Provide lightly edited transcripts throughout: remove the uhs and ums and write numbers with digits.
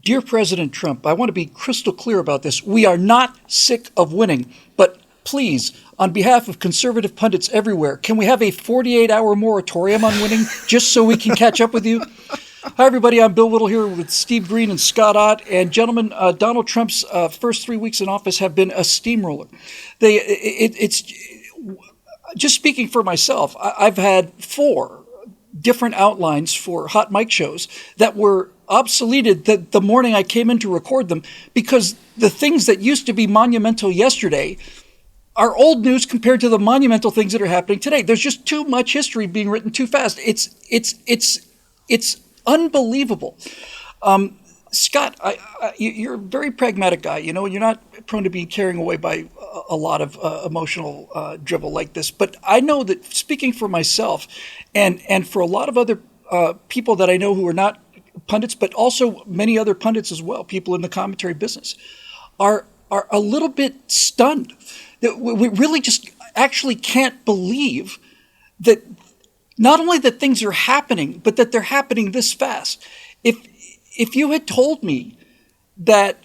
Dear President Trump, I want to be crystal clear about this. We are not sick of winning, but please, on behalf of conservative pundits everywhere, can we have a 48-hour moratorium on winning just so we can catch up with you? Hi, everybody. I'm Bill Whittle here with Steve Green and Scott Ott. And gentlemen, Donald Trump's first 3 weeks in office have been a steamroller. It's just speaking for myself. I've had 4 different outlines for hot mic shows that were obsoleted the morning I came in to record them because the things that used to be monumental yesterday are old news compared to the monumental things that are happening today. There's just too much history being written too fast. It's unbelievable. Scott, you're a very pragmatic guy. You know, you're not prone to be carrying away by a lot of emotional dribble like this. But I know that speaking for myself and for a lot of other people that I know who are not pundits, but also many other pundits as well, people in the commentary business, are a little bit stunned. That we really just actually can't believe that not only that things are happening, but that they're happening this fast. If you had told me that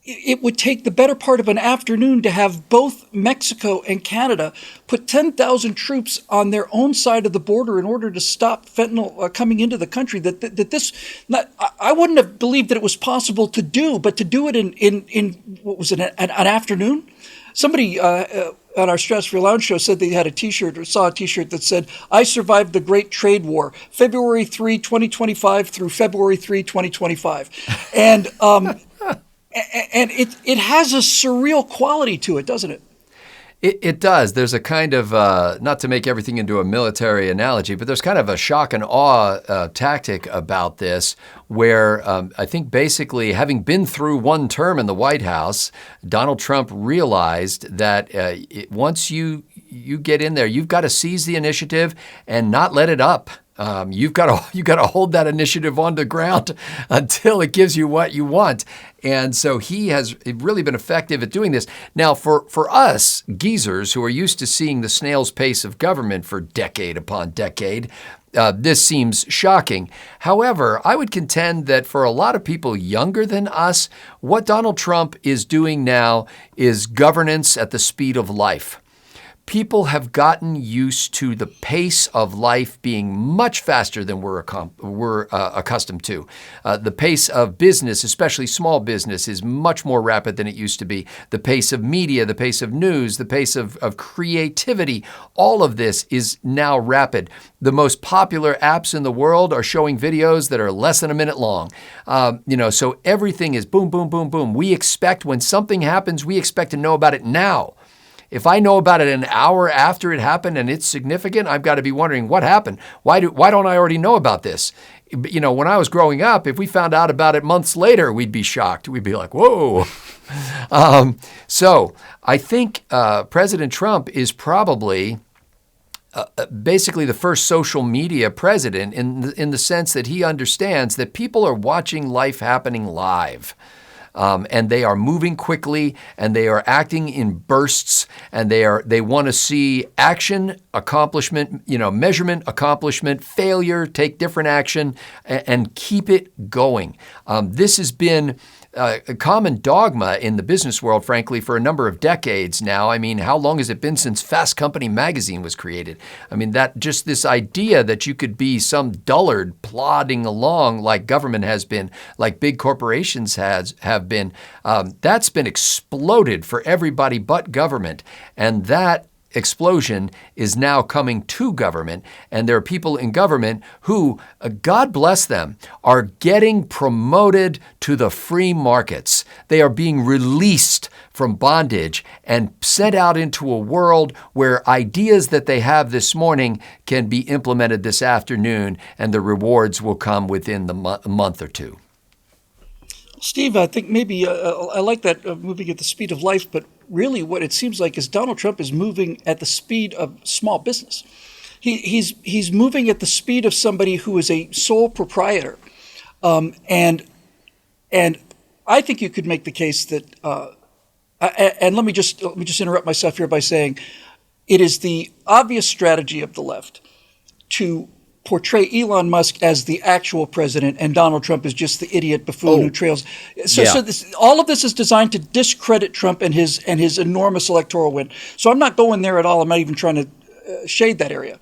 it would take the better part of an afternoon to have both Mexico and Canada put 10,000 troops on their own side of the border in order to stop fentanyl coming into the country, I wouldn't have believed that it was possible to do, but to do it in what was it, an afternoon? Somebody on our Stratosphere Lounge show said they had a T-shirt or saw a T-shirt that said, "I survived the Great Trade War, February 3, 2025 through February 3, 2025." And it has a surreal quality to it, doesn't it? It does. There's a kind of, not to make everything into a military analogy, but there's kind of a shock and awe tactic about this where I think basically having been through one term in the White House, Donald Trump realized that once you get in there, you've got to seize the initiative and not let it up. You've got to hold that initiative on the ground until it gives you what you want. And so he has really been effective at doing this. Now, for us geezers who are used to seeing the snail's pace of government for decade upon decade, this seems shocking. However, I would contend that for a lot of people younger than us, what Donald Trump is doing now is governance at the speed of life. People have gotten used to the pace of life being much faster than we're accustomed to. The pace of business, especially small business, is much more rapid than it used to be. The pace of media, the pace of news, the pace of creativity, all of this is now rapid. The most popular apps in the world are showing videos that are less than a minute long. So everything is boom, boom, boom, boom. We expect when something happens, we expect to know about it now. If I know about it an hour after it happened and it's significant, I've got to be wondering what happened. Why don't I already know about this? You know, when I was growing up, if we found out about it months later, we'd be shocked. We'd be like, whoa. So I think President Trump is probably basically the first social media president in the sense that he understands that people are watching life happening live. And they are moving quickly, and they are acting in bursts, and they want to see action, accomplishment, measurement, accomplishment, failure, take different action, and keep it going. This has been a common dogma in the business world, frankly, for a number of decades now. I mean, how long has it been since Fast Company magazine was created? I mean, that just this idea that you could be some dullard plodding along like government has been, like big corporations have been, that's been exploded for everybody but government. And that explosion is now coming to government, and there are people in government who, God bless them, are getting promoted to the free markets. They are being released from bondage and sent out into a world where ideas that they have this morning can be implemented this afternoon, and the rewards will come within the month or two. Steve, I think maybe I like that moving at the speed of life, but really what it seems like is Donald Trump is moving at the speed of small business. He's moving at the speed of somebody who is a sole proprietor, and I think you could make the case that. And let me just interrupt myself here by saying, it is the obvious strategy of the left to portray Elon Musk as the actual president, and Donald Trump is just the idiot buffoon who trails. So all of this is designed to discredit Trump and his enormous electoral win. So I'm not going there at all. I'm not even trying to shade that area.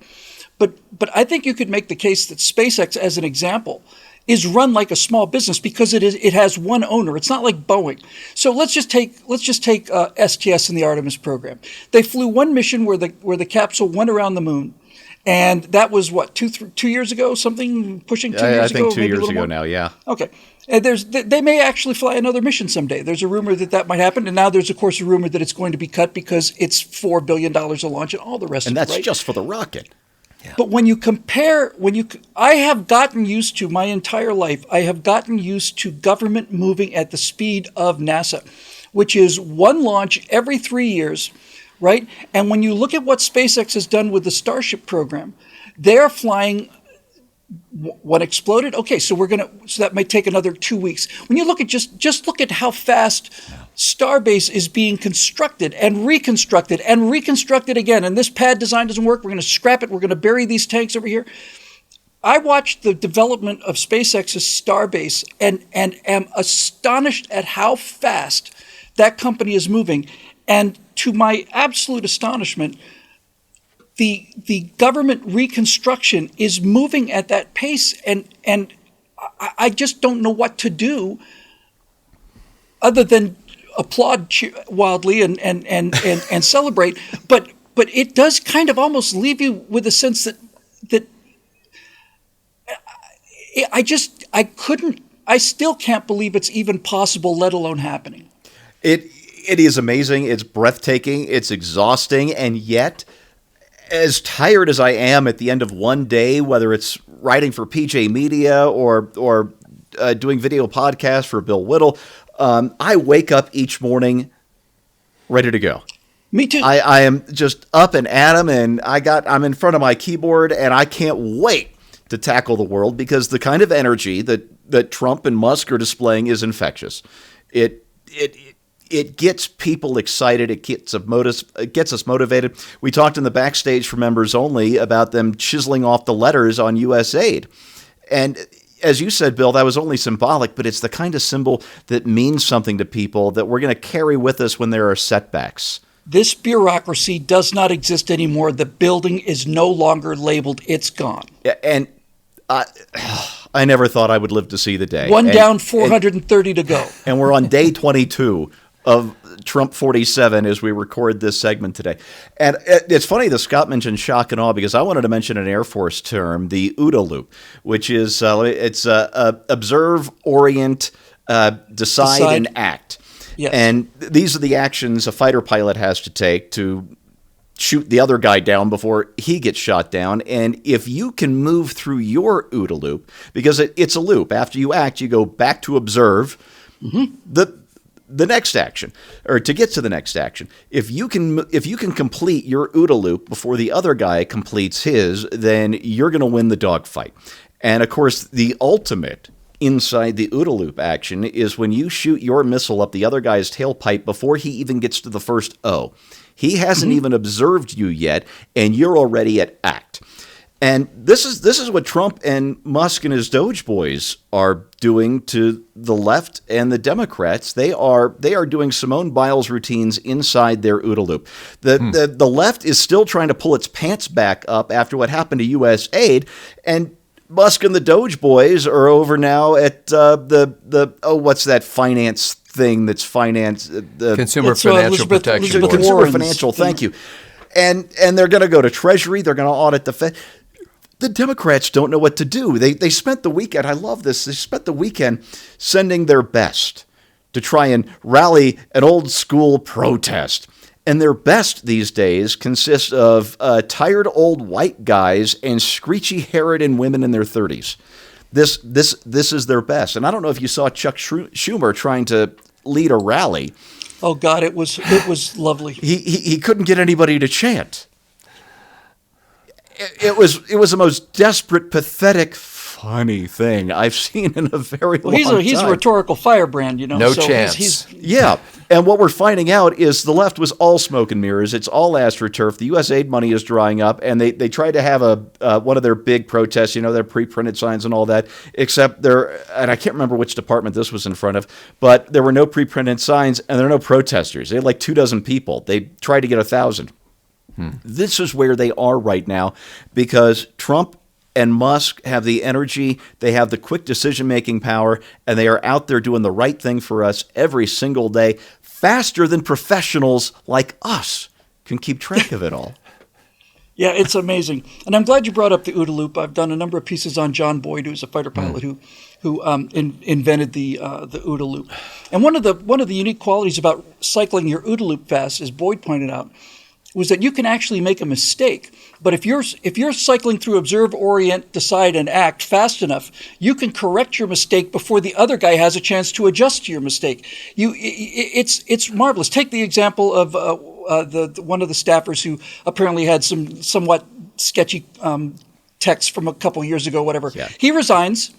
But I think you could make the case that SpaceX, as an example, is run like a small business because it has one owner. It's not like Boeing. So let's just take STS and the Artemis program. They flew one mission where the capsule went around the moon, and that was what 2 years ago, something pushing 2 years ago. I think 2 years ago more? now. Yeah. Okay. And they may actually fly another mission someday. There's a rumor that might happen, and now there's of course a rumor that it's going to be cut because it's $4 billion a launch and all the rest. And of it, that's right? just for the rocket. Yeah. But when you compare, I have gotten used to my entire life, I have gotten used to government moving at the speed of NASA, which is one launch every 3 years, right? And when you look at what SpaceX has done with the Starship program, they're flying. One exploded. Okay, so that might take another 2 weeks. When you look at just look at how fast Starbase is being constructed and reconstructed again. And this pad design doesn't work. We're going to scrap it. We're going to bury these tanks over here. I watched the development of SpaceX's Starbase and am astonished at how fast that company is moving. And to my absolute astonishment, the government reconstruction is moving at that pace, and I just don't know what to do other than applaud wildly and celebrate. But it does kind of almost leave you with a sense that I still can't believe it's even possible, let alone happening. It is amazing. It's breathtaking. It's exhausting, and yet, as tired as I am at the end of one day, whether it's writing for PJ Media or doing video podcasts for Bill Whittle, I wake up each morning ready to go. Me too. I am just up and at 'em, and I'm in front of my keyboard, and I can't wait to tackle the world because the kind of energy that Trump and Musk are displaying is infectious. It gets people excited. It gets us motivated. We talked in the backstage for members only about them chiseling off the letters on U.S. aid. And as you said, Bill, that was only symbolic, but it's the kind of symbol that means something to people that we're going to carry with us when there are setbacks. This bureaucracy does not exist anymore. The building is no longer labeled. It's gone. And I never thought I would live to see the day. One down, 430 to go. And we're on day 22 of Trump 47 as we record this segment today. And it's funny that Scott mentioned shock and awe because I wanted to mention an Air Force term, the OODA loop, which is observe, orient, decide, and act. Yes. And these are the actions a fighter pilot has to take to shoot the other guy down before he gets shot down. And if you can move through your OODA loop, because it's a loop, after you act, you go back to observe the next action, or to get to the next action. If you can complete your OODA loop before the other guy completes his, then you're going to win the dogfight. And of course, the ultimate inside the OODA loop action is when you shoot your missile up the other guy's tailpipe before he even gets to the first O. He hasn't even observed you yet, and you're already at act. And this is what Trump and Musk and his Doge boys are doing to the left and the Democrats. They are doing Simone Biles routines inside their OODA loop. The left is still trying to pull its pants back up after what happened to U.S. aid, and Musk and the Doge boys are over now at what's that finance thing that's finance Consumer Financial Protection Board. Consumer Financial, thank you. And they're going to go to Treasury. They're going to audit the Fed. The Democrats don't know what to do. They spent the weekend, I love this, they spent the weekend sending their best to try and rally an old school protest. And their best these days consists of tired old white guys and screechy-haired women in their 30s. This is their best. And I don't know if you saw Chuck Schumer trying to lead a rally. Oh God, it was lovely. He couldn't get anybody to chant. It was the most desperate, pathetic, funny thing I've seen in a very long time. He's a rhetorical firebrand, you know. No chance. Yeah, And what we're finding out is the left was all smoke and mirrors. It's all AstroTurf. The U.S. aid money is drying up, and they tried to have one of their big protests, their pre-printed signs and all that, except and I can't remember which department this was in front of, but there were no pre-printed signs, and there are no protesters. They had like 24 people. They tried to get 1,000. This is where they are right now, because Trump and Musk have the energy, they have the quick decision-making power, and they are out there doing the right thing for us every single day, faster than professionals like us can keep track of it all. Yeah, it's amazing. And I'm glad you brought up the OODA loop. I've done a number of pieces on John Boyd, who's a fighter pilot who invented the OODA loop. And one of the unique qualities about cycling your OODA loop fast, as Boyd pointed out, was that you can actually make a mistake. But if you're cycling through observe, orient, decide, and act fast enough, you can correct your mistake before the other guy has a chance to adjust to your mistake. It's marvelous. Take the example of one of the staffers who apparently had some somewhat sketchy text from a couple years ago, whatever. Yeah. He resigns,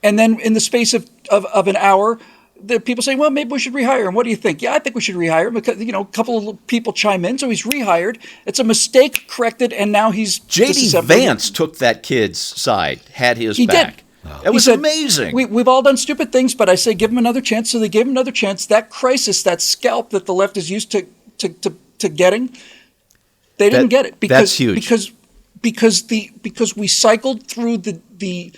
and then in the space of an hour, the people say, well, maybe we should rehire him. What do you think? Yeah, I think we should rehire him because, a couple of people chime in. So he's rehired. It's a mistake corrected. And now he's J.D. Vance took that kid's side, had his back. Did. Wow. It was amazing. We've all done stupid things, but I say give him another chance. So they gave him another chance. That crisis, that scalp that the left is used to getting, they didn't get it. That's huge. Because we cycled through the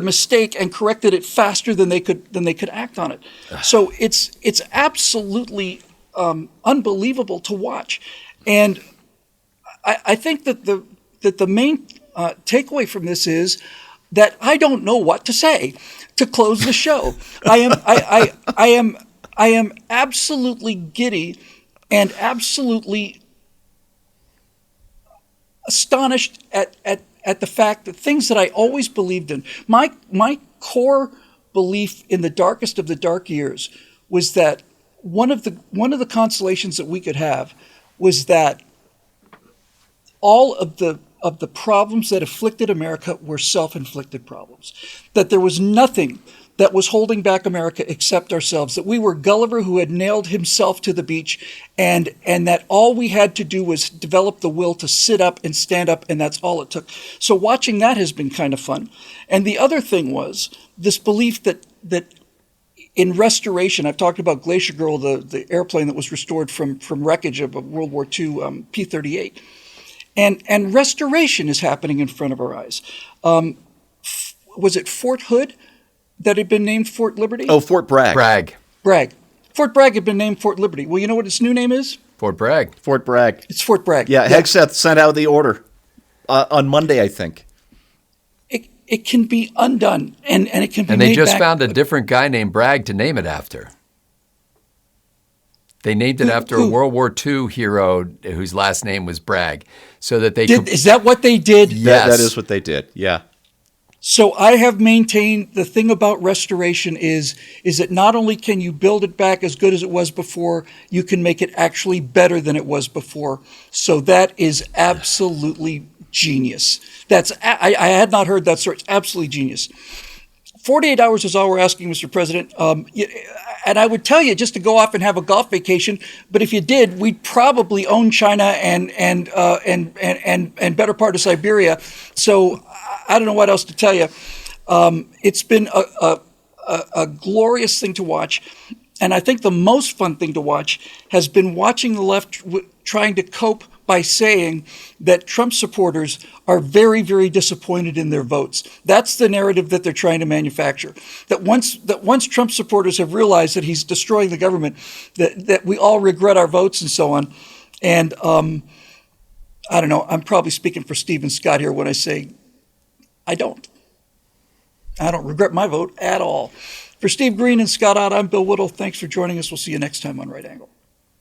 mistake and corrected it faster than they could act on it. So it's absolutely unbelievable to watch, and I think that the main takeaway from this is that I don't know what to say to close the show. I am absolutely giddy and absolutely astonished at the fact that things that I always believed in, my core belief in the darkest of the dark years was that one of the consolations that we could have was that all of the problems that afflicted America were self-inflicted problems, that there was nothing that was holding back America except ourselves, that we were Gulliver who had nailed himself to the beach, and that all we had to do was develop the will to sit up and stand up, and that's all it took. So watching that has been kind of fun. And the other thing was this belief that in restoration, I've talked about Glacier Girl, the airplane that was restored from wreckage of a World War II P-38. And restoration is happening in front of our eyes. Was it Fort Hood that had been named Fort Liberty? Oh, Fort Bragg. Bragg. Fort Bragg had been named Fort Liberty. Well, you know what its new name is? Fort Bragg. Fort Bragg. It's Fort Bragg. Yeah, Hegseth sent out the order on Monday, I think. It can be undone, and it can be And they made just back. found a different guy named Bragg to name it after. They named it after a World War II hero whose last name was Bragg, so that they Is that what they did? Yes. That is what they did, yeah. So I have maintained the thing about restoration is that not only can you build it back as good as it was before, you can make it actually better than it was before. So that is absolutely genius. I had not heard that sort. It's absolutely genius. 48 hours is all we're asking, Mr. President. And I would tell you just to go off and have a golf vacation. But if you did, we'd probably own China and better part of Siberia. So I don't know what else to tell you. It's been a glorious thing to watch. And I think the most fun thing to watch has been watching the left trying to cope by saying that Trump supporters are very, very disappointed in their votes. That's the narrative that they're trying to manufacture. That once Trump supporters have realized that he's destroying the government, that we all regret our votes and so on. And I don't know, I'm probably speaking for Stephen Scott here when I say I don't regret my vote at all. For Steve Green and Scott Ott, I'm Bill Whittle. Thanks for joining us. We'll see you next time on Right Angle.